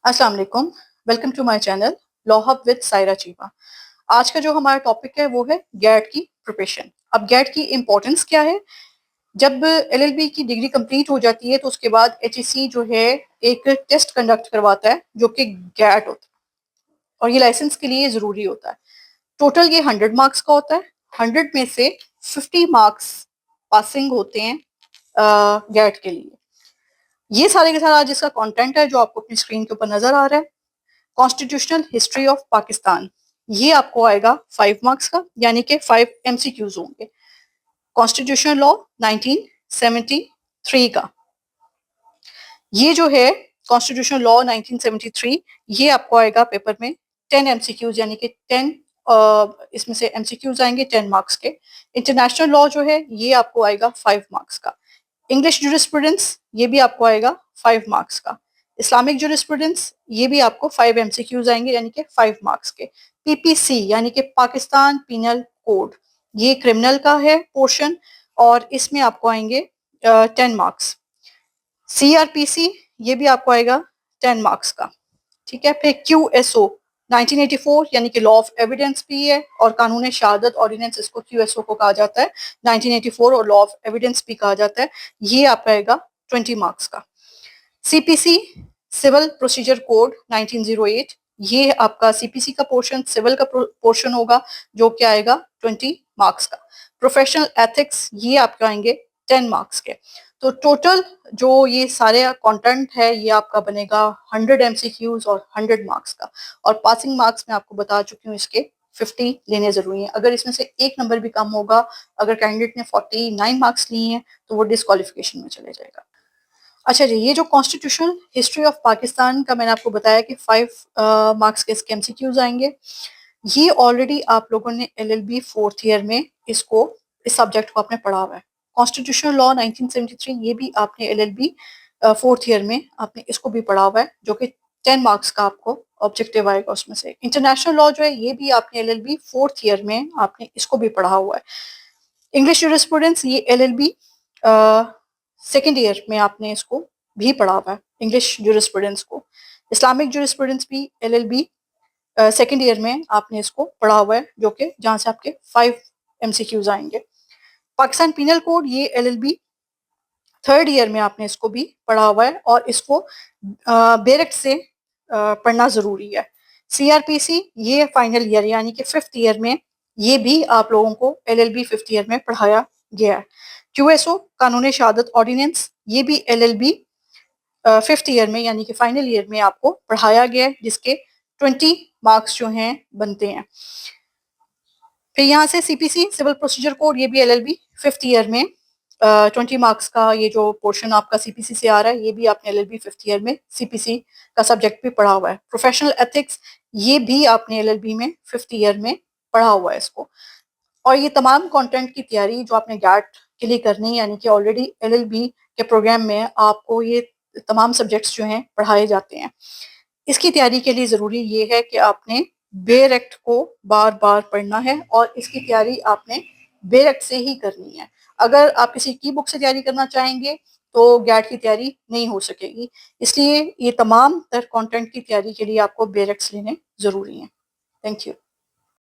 अस्सलाम वालेकुम। Welcome to my channel law hub with Saira Cheema. आज का जो हमारा टॉपिक है वो है गैट की प्रिपरेशन। अब गैट की इम्पोर्टेंस क्या है? जब एलएलबी की डिग्री कंप्लीट हो जाती है तो उसके बाद एचईसी जो है एक टेस्ट कंडक्ट करवाता है जो कि गैट होता है और ये लाइसेंस के लिए ज़रूरी होता है। टोटल ये 100 मार्क्स का होता है। 100 में से 50 मार्क्स पासिंग होते हैं गैट के लिए। ये सारे के सारा आज इसका कंटेंट है जो आपको अपनी स्क्रीन के ऊपर नजर आ रहा है। कॉन्स्टिट्यूशनल हिस्ट्री ऑफ पाकिस्तान, ये आपको आएगा 5 मार्क्स का, यानी कि 5 एमसीक्यूज होंगे। कॉन्स्टिट्यूशनल लॉ 1973 का, ये जो है कॉन्स्टिट्यूशनल लॉ 1973, ये आपको आएगा पेपर में 10 एमसीक्यूज, यानी कि 10 इसमें से एमसीक्यूज आएंगे 10 मार्क्स के। इंटरनेशनल लॉ जो है ये आपको आएगा 5 मार्क्स का। इंग्लिश जूरिस्प्रूडेंस ये भी आपको आएगा 5 मार्क्स का। इस्लामिक जूरिस्प्रूडेंस ये भी आपको 5 एमसीक्यूज आएंगे, यानी कि 5 मार्क्स के। पीपीसी यानी कि पाकिस्तान पीनल कोड, ये क्रिमिनल का है पोर्शन और इसमें आपको आएंगे 10 मार्क्स। सीआरपीसी ये भी आपको आएगा 10 मार्क्स का। ठीक है, फिर क्यूएसओ 1984 यानी कि लॉ ऑफ एविडेंस भी है, और कानून शहादत ऑर्डिनेंस इसको क्यूएसओ को कहा जाता है 1984, और लॉ ऑफ एविडेंस भी कहा जाता है। ये आपका आएगा 20 मार्क्स का। सीपीसी सिविल प्रोसीजर कोड 1908, ये आपका सीपीसी का पोर्शन सिविल का पोर्शन होगा जो क्या आएगा 20 मार्क्स का। प्रोफेशनल एथिक्स ये आपके आएंगे 10 मार्क्स के। तो टोटल जो ये सारे कंटेंट है ये आपका बनेगा 100 एमसीक्यूज और 100 मार्क्स का। और पासिंग मार्क्स मैं आपको बता चुकी हूँ इसके 50 लेने जरूरी हैं। अगर इसमें से एक नंबर भी कम होगा, अगर कैंडिडेट ने 49 मार्क्स लिए हैं तो वो डिस्क्वालिफिकेशन में चले जाएगा। अच्छा जी, ये जो कॉन्स्टिट्यूशनल हिस्ट्री ऑफ पाकिस्तान का मैंने आपको बताया कि 5 मार्क्स के इसके एमसीक्यूज आएंगे, ये ऑलरेडी आप लोगों ने एलएलबी 4th ईयर में इसको इस सब्जेक्ट को आपने पढ़ा हुआ है। कॉन्स्टिट्यूशनल लॉ 1973 ये भी आपने एलएलबी 4th ईयर में आपने इसको भी पढ़ा हुआ है, जो कि 10 मार्क्स का आपको ऑब्जेक्टिव आएगा उसमें से। इंटरनेशनल लॉ जो है ये भी आपने एलएलबी 4th ईयर में आपने इसको भी पढ़ा हुआ है। इंग्लिश जूरिस्प्रूडेंस ये एलएलबी 2nd ईयर में आपने इसको भी पढ़ा हुआ है, इंग्लिश जूरिस्प्रूडेंस को। इस्लामिक जूरिस्प्रूडेंस भी एलएलबी 2nd ईयर में आपने इसको पढ़ा हुआ है, जो कि जहां से आपके 5 एमसीक्यूज आएंगे। पाकिस्तान पीनल कोड ये एलएलबी 3rd ईयर में आपने इसको भी पढ़ा हुआ है, और इसको बेरेक्ट से पढ़ना जरूरी है। सीआरपीसी ये फाइनल ईयर यानी कि 5th ईयर में ये भी आप लोगों को एलएलबी 5th ईयर में पढ़ाया गया है। क्यूएसओ कानून शहादत ऑर्डिनेंस ये भी एलएलबी 5th ईयर में यानी कि फाइनल ईयर में आपको पढ़ाया गया है, जिसके 20 मार्क्स जो हैं बनते हैं। फिर यहाँ से सीपीसी सिविल प्रोसीजर कोड ये भी एलएलबी 5th ईयर में 20 मार्क्स का ये जो पोर्शन आपका सीपीसी से आ रहा है ये भी आपने एलएलबी 5th ईयर में सीपीसी का सब्जेक्ट भी पढ़ा हुआ है। प्रोफेशनल एथिक्स ये भी आपने एलएलबी में 5th ईयर में पढ़ा हुआ है इसको। और ये तमाम कंटेंट की तैयारी जो आपने गैट के लिए करनी है, यानी कि ऑलरेडी एलएलबी के प्रोग्राम में आपको ये तमाम सब्जेक्ट्स जो हैं पढ़ाए जाते हैं। इसकी तैयारी के लिए ज़रूरी ये है कि आपने बेयर एक्ट को बार बार पढ़ना है, और इसकी तैयारी आपने बेयर एक्ट से ही करनी है। अगर आप किसी की बुक से तैयारी करना चाहेंगे तो गैट की तैयारी नहीं हो सकेगी। इसलिए ये तमाम तर कंटेंट की तैयारी के लिए आपको बेयर एक्ट्स लेने ज़रूरी हैं। Thank you.